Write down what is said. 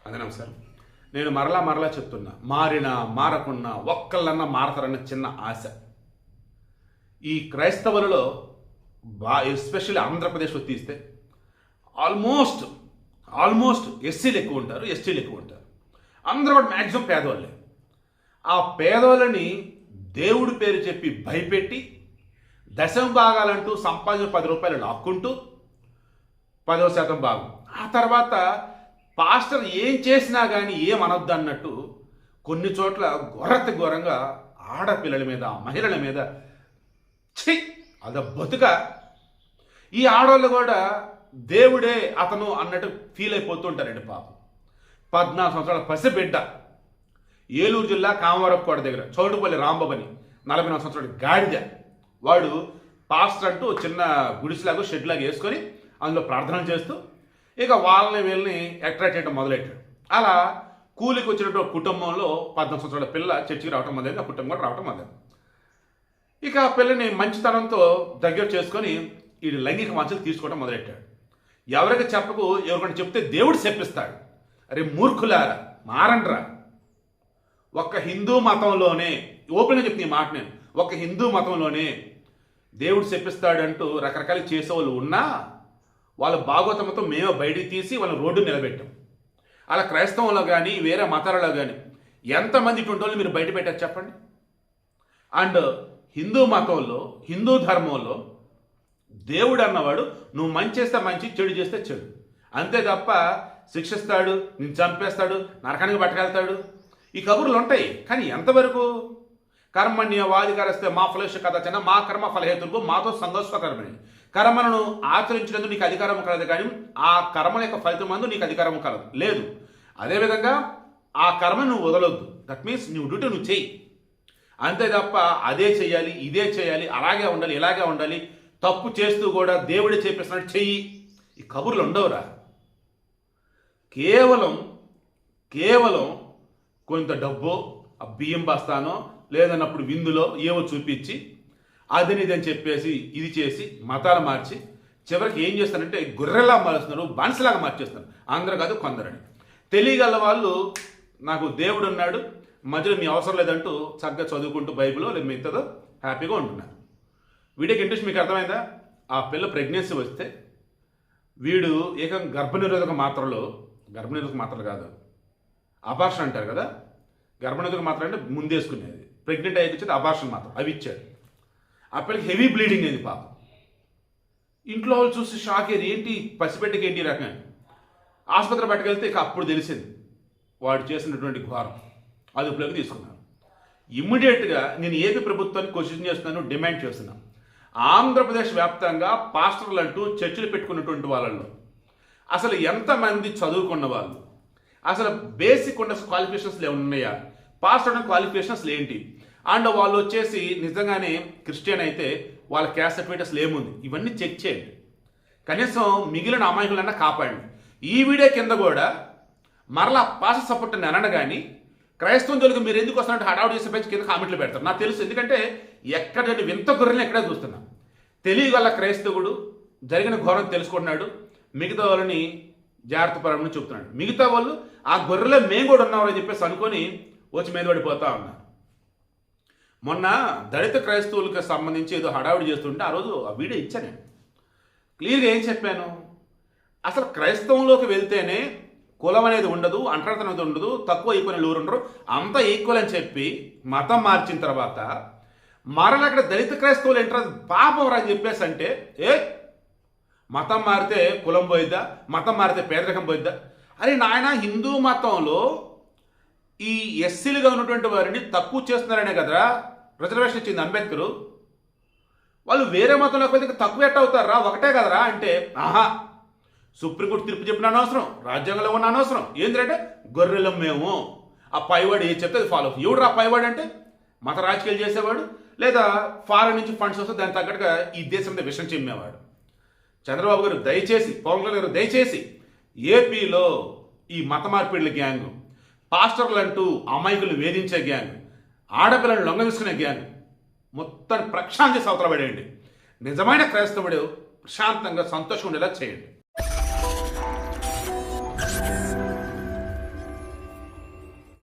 అదే నమస్కారం. నేను మరలా చెప్తున్నా, మారినా మారకున్నా ఒక్కళ్ళన్నా మారతారన్న చిన్న ఆశ. ఈ క్రైస్తవులలో ఎస్పెషల్లీ ఆంధ్రప్రదేశ్లో తీస్తే ఆల్మోస్ట్ ఎస్సీలు ఎక్కువ ఉంటారు, ఎస్టీలు ఎక్కువ ఉంటారు. అందరూ కూడా మ్యాక్సిమం పేదవాళ్ళే. ఆ పేదవాళ్ళని దేవుడి పేరు చెప్పి భయపెట్టి దశమ భాగాలంటూ సంపాదించిన 10 రూపాయలు లాక్కుంటూ 10% భాగం, ఆ తర్వాత పాస్టర్ ఏం చేసినా కానీ ఏమనొద్దు అన్నట్టు కొన్ని చోట్ల ఘోరంగా ఆడపిల్లల మీద మహిళల మీద అద బతుక. ఈ ఆడవాళ్ళు కూడా దేవుడే అతను అన్నట్టు ఫీల్ అయిపోతుంటారండి. పాపం 14 సంవత్సరాల పసిబిడ్డ, ఏలూరు జిల్లా కామవరపుకోట దగ్గర చౌటుపల్లి రాంబాబని 44 సంవత్సరాల గాడిద. వాడు పాస్టర్ అంటూ చిన్న గుడిసెలాగా షెడ్లాగా వేసుకొని అందులో ప్రార్థనలు చేస్తూ ఇక వాళ్ళని వీళ్ళని అట్రాక్ట్ చేయడం మొదలెట్టాడు. అలా కూలికి వచ్చినటువంటి కుటుంబంలో 14 సంవత్సరాల పిల్ల చర్చికి రావటం మొదలైంది. ఆ కుటుంబం కూడా రావటం మొదలైంది. ఇక ఆ పిల్లని మంచితనంతో దగ్గర చేసుకొని ఈ లైంగిక వాంఛలు తీసుకోవడం మొదలెట్టాడు. ఎవరికి చెప్పకు, ఎవరికైనా చెప్తే దేవుడు చెప్పిస్తాడు. అరే మూర్ఖులారా, మారండ్రా. ఒక్క హిందూ మతంలోనే, ఓపెన్గా చెప్తే ఈ మాట, నేను ఒక హిందూ మతంలోనే దేవుడు చెప్పిస్తాడంటూ రకరకాలు చేసేవాళ్ళు ఉన్నా వాళ్ళ భాగవతంతో మేమే బయటికి తీసి వాళ్ళని రోడ్డు నిలబెట్టాం. అలా క్రైస్తవంలో కానీ వేరే మతాలలో కానీ ఎంతమంది ఇటువంటి వాళ్ళు మీరు బయట పెట్టారు చెప్పండి. అండ్ హిందూ మతంలో, హిందూ ధర్మంలో దేవుడు అన్నవాడు నువ్వు మంచి చేస్తే మంచి, చెడు చేస్తే చెడు, అంతే తప్ప శిక్షిస్తాడు, నేను చంపేస్తాడు, నరకానికి పట్టుకెళ్తాడు, ఈ కబుర్లు ఉంటాయి. కానీ ఎంతవరకు? కర్మణ్య వాధికారస్తే మా ఫలేష కథ చిన్న మా కర్మ ఫలహేతులకు మాతో సంఘర్షకరమని. కర్మలను ఆచరించినందుకు నీకు అధికారం కలదు, కానీ ఆ కర్మల యొక్క ఫలితం మందు నీకు అధికారం కలదు లేదు. అదేవిధంగా ఆ కర్మ నువ్వు వదలొద్దు. దట్ మీన్స్ నువ్వు డ్యూటీ నువ్వు చెయ్యి, అంతే తప్ప అదే చేయాలి, ఇదే చేయాలి, అలాగే ఉండాలి, ఇలాగే ఉండాలి, తప్పు చేస్తూ కూడా దేవుడే చేపిస్తున్నట్టు చెయ్యి, ఈ కబుర్లు ఉండవురా. కేవలం కొంత డబ్బు, ఆ బియ్యం బస్తానో లేదన్నప్పుడు విందులో ఏవో చూపించి అదని ఇదని చెప్పేసి ఇది చేసి మతాలు మార్చి చివరికి ఏం చేస్తారంటే గొర్రెలా మారుస్తున్నారు, బానిసలాగా మార్చేస్తున్నారు. అందరూ కాదు, కొందరని. తెలియగల వాళ్ళు నాకు దేవుడు ఉన్నాడు, మధ్యలో మీ అవసరం లేదంటూ చక్కగా చదువుకుంటూ బైబిల్లో లేదు మిగతాదో హ్యాపీగా ఉంటున్నారు. వీడియోకి ఇంట్రెస్ట్ మీకు అర్థమైందా? ఆ పిల్ల ప్రెగ్నెన్సీ వస్తే వీడు ఏకంగా గర్భనిరోధక మాత్రలు కాదు, అబార్షన్ అంటారు కదా, గర్భనిరోధక మాత్ర అంటే ముందేసుకునేది, ప్రెగ్నెంట్ అయ్యి వచ్చేది అబార్షన్ మాత్రం, అవి ఇచ్చాడు. ఆ పిల్లకి హెవీ బ్లీడింగ్ అయింది పాపం. ఇంట్లో వాళ్ళు చూసి షాక్ అయ్యేది, ఏంటి పసిబిడ్డకి ఏంటి రకం. ఆసుపత్రి పట్టుకెళ్తే ఇక అప్పుడు తెలిసింది వాడు చేసినటువంటి ఘోరం. అదుపులోకి తీసుకున్నారు. ఇమ్మీడియట్గా నేను ఏపీ ప్రభుత్వాన్ని క్వశ్చన్ చేస్తున్నాను, డిమాండ్ చేస్తున్నాను. ఆంధ్రప్రదేశ్ వ్యాప్తంగా పాస్టర్లు అంటూ చర్చలు పెట్టుకున్నటువంటి వాళ్ళల్లో అసలు ఎంతమంది చదువుకున్న వాళ్ళు, అసలు బేసిక్ ఉన్న క్వాలిఫికేషన్స్ ఉన్నాయా, పాస్టర్ క్వాలిఫికేషన్స్ ఏంటి, అండ్ వాళ్ళు వచ్చేసి నిజంగానే క్రిస్టియన్ అయితే వాళ్ళ క్యాస్ట్ సర్టిఫికేట్స్ ఏముంది, ఇవన్నీ చెక్ చేయండి. కనీసం మిగిలిన అమాయకులన్నా కాపాడండి. ఈ వీడియో కింద కూడా మరలా పాస్టర్ సపోర్ట్ అని అనను, కానీ క్రైస్తవం జోలికి మీరు ఎందుకు వస్తున్నట్టు హడావుడు చేసే పైకి కింద కామెంట్లు పెడతారు. నాకు తెలుసు, ఎందుకంటే ఎక్కడ వింత గొర్రెలను ఎక్కడే చూస్తున్నా. తెలియగల క్రైస్తవుడు జరిగిన ఘోరం తెలుసుకుంటున్నాడు, మిగతా వాళ్ళని జాగ్రత్త పరమని చెప్తున్నాడు. మిగతా వాళ్ళు ఆ గొర్రెలో మేము కూడా ఉన్నామని చెప్పేసి అనుకొని వచ్చి మీద పడిపోతా ఉన్నారు. మొన్న దళిత క్రైస్తవులకు సంబంధించి ఏదో హడావుడి చేస్తుంటే ఆ రోజు ఆ వీడియో ఇచ్చాను. నేను క్లియర్గా ఏం చెప్పాను, అసలు క్రైస్తవంలోకి వెళ్తేనే కులం అనేది ఉండదు, అంటరార్థం అనేది ఉండదు, తక్కువ ఈక్వల్ ఊరు ఉండరు, అంతా ఈక్వల్ అని చెప్పి మతం మార్చిన తర్వాత మరలా అక్కడ దళిత క్రైస్తవులు ఏంటారు పాపం రా అని చెప్పేసి అంటే, మతం మారితే కులం పోయిద్దా, మతం మారితే పేదరికం పోయిద్దా? అరే నాయన, హిందూ మతంలో ఈ ఎస్సీలుగా ఉన్నటువంటి వారిని తక్కువ చేస్తున్నారనే కదరా రిజర్వేషన్ ఇచ్చింది అంబేద్కర్. వాళ్ళు వేరే మతంలోకి వెళ్తే తక్కువ ఎట్ట అవుతారా, ఒకటే కదరా అంటే, ఆహా సుప్రీంకోర్టు తీర్పు చెప్పిన అనవసరం, రాజ్యాంగంలో ఉన్న అనవసరం, ఏంటంటే గొర్రెలం మేము, ఆ పైవాడు ఏ చెప్తే అది ఫాలో. ఎవడు ఆ పైవాడు అంటే మత రాజకీయాలు చేసేవాడు, లేదా ఫారెన్ నుంచి ఫండ్స్ వస్తే దానికి తగ్గట్టుగా ఈ దేశం మీద విషం చిమ్మేవాడు. చంద్రబాబు గారు దయచేసి, పవన్ కళ్యాణ్ గారు దయచేసి ఏపీలో ఈ మత మార్పిడుల గ్యాంగ్, పాస్టర్లు అంటూ అమాయకులను వేధించే గ్యాంగ్, ఆడపిల్లను లొంగదీసుకునే గ్యాంగ్ మొత్తాన్ని ప్రక్షాళన చేసి అవతల పడేయండి. నిజమైన క్రైస్తవుడు ప్రశాంతంగా సంతోషం ఉండేలా చేయండి.